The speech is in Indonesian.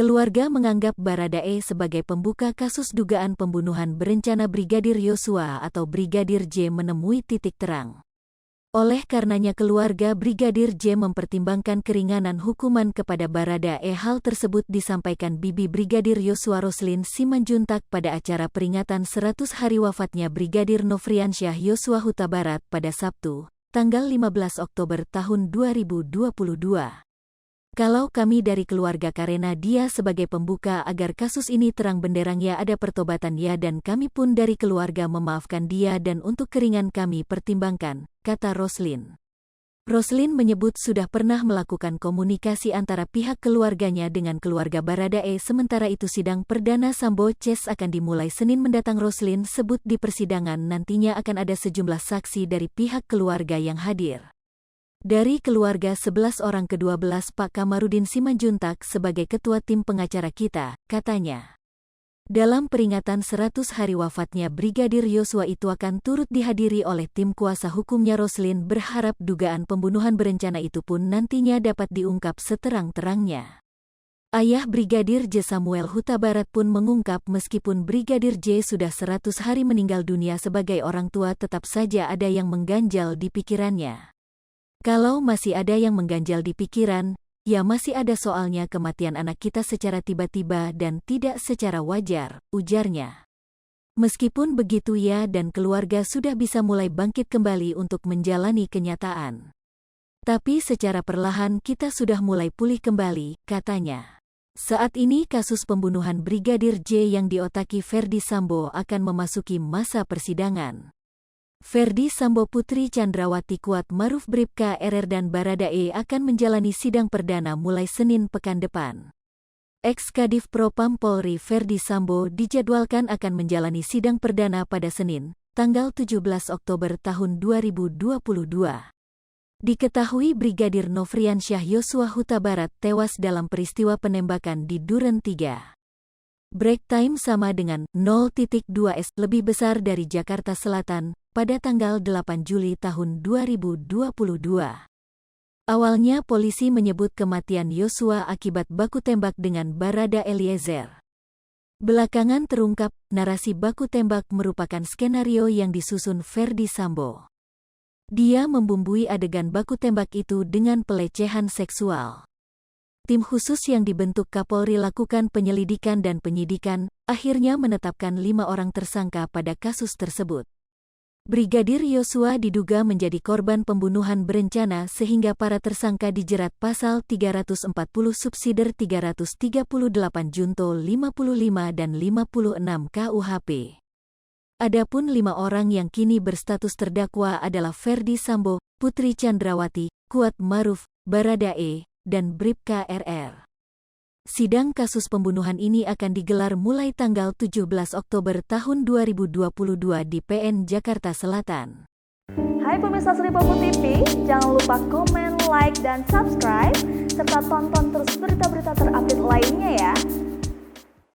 Keluarga menganggap Baradae sebagai pembuka kasus dugaan pembunuhan berencana Brigadir Yosua atau Brigadir J menemui titik terang. Oleh karenanya keluarga Brigadir J mempertimbangkan keringanan hukuman kepada Baradae. Hal tersebut disampaikan Bibi Brigadir Yosua Roslin Simanjuntak pada acara peringatan 100 hari wafatnya Brigadir Nofriansyah Yosua Huta Barat pada Sabtu, tanggal 15 Oktober tahun 2022. Kalau kami dari keluarga karena dia sebagai pembuka agar kasus ini terang benderang ya ada pertobatan ya dan kami pun dari keluarga memaafkan dia dan untuk keringan kami pertimbangkan, kata Roslin. Roslin menyebut sudah pernah melakukan komunikasi antara pihak keluarganya dengan keluarga Baradae sementara itu sidang perdana Sambo CS akan dimulai Senin mendatang. Roslin sebut di persidangan nantinya akan ada sejumlah saksi dari pihak keluarga yang hadir. Dari keluarga 11 orang ke-12 Pak Kamarudin Simanjuntak sebagai ketua tim pengacara kita, katanya. Dalam peringatan 100 hari wafatnya Brigadir Yosua itu akan turut dihadiri oleh tim kuasa hukumnya. Roslin berharap dugaan pembunuhan berencana itu pun nantinya dapat diungkap seterang-terangnya. Ayah Brigadir J Samuel Huta Barat pun mengungkap meskipun Brigadir J sudah 100 hari meninggal dunia sebagai orang tua tetap saja ada yang mengganjal di pikirannya. Kalau masih ada yang mengganjal di pikiran, ya masih ada soalnya kematian anak kita secara tiba-tiba dan tidak secara wajar, ujarnya. Meskipun begitu ia dan keluarga sudah bisa mulai bangkit kembali untuk menjalani kenyataan. Tapi secara perlahan kita sudah mulai pulih kembali, katanya. Saat ini kasus pembunuhan Brigadir J yang diotaki Ferdi Sambo akan memasuki masa persidangan. Ferdi Sambo Putri Chandrawati Kuat Maruf Bribka RR dan Baradae akan menjalani sidang perdana mulai Senin pekan depan. Ex-Kadif Propam Polri Ferdi Sambo dijadwalkan akan menjalani sidang perdana pada Senin, tanggal 17 Oktober tahun 2022. Diketahui Brigadir Nofriansyah Yosua Huta Barat tewas dalam peristiwa penembakan di Duren 3. Break time sama dengan 0.2S lebih besar dari Jakarta Selatan pada tanggal 8 Juli tahun 2022. Awalnya polisi menyebut kematian Yosua akibat baku tembak dengan Barada Eliezer. Belakangan terungkap, narasi baku tembak merupakan skenario yang disusun Ferdi Sambo. Dia membumbui adegan baku tembak itu dengan pelecehan seksual. Tim khusus yang dibentuk Kapolri lakukan penyelidikan dan penyidikan, akhirnya menetapkan 5 orang tersangka pada kasus tersebut. Brigadir Yosua diduga menjadi korban pembunuhan berencana sehingga para tersangka dijerat pasal 340 subsider 338 junto 55 dan 56 KUHP. Adapun 5 orang yang kini berstatus terdakwa adalah Ferdi Sambo, Putri Chandrawati, Kuat Maruf, Baradae, dan Bribka RR. Sidang kasus pembunuhan ini akan digelar mulai tanggal 17 Oktober tahun 2022 di PN Jakarta Selatan. Hai pemirsa Sri Popo TV, jangan lupa komen, like, dan subscribe, serta tonton terus berita-berita terupdate lainnya ya.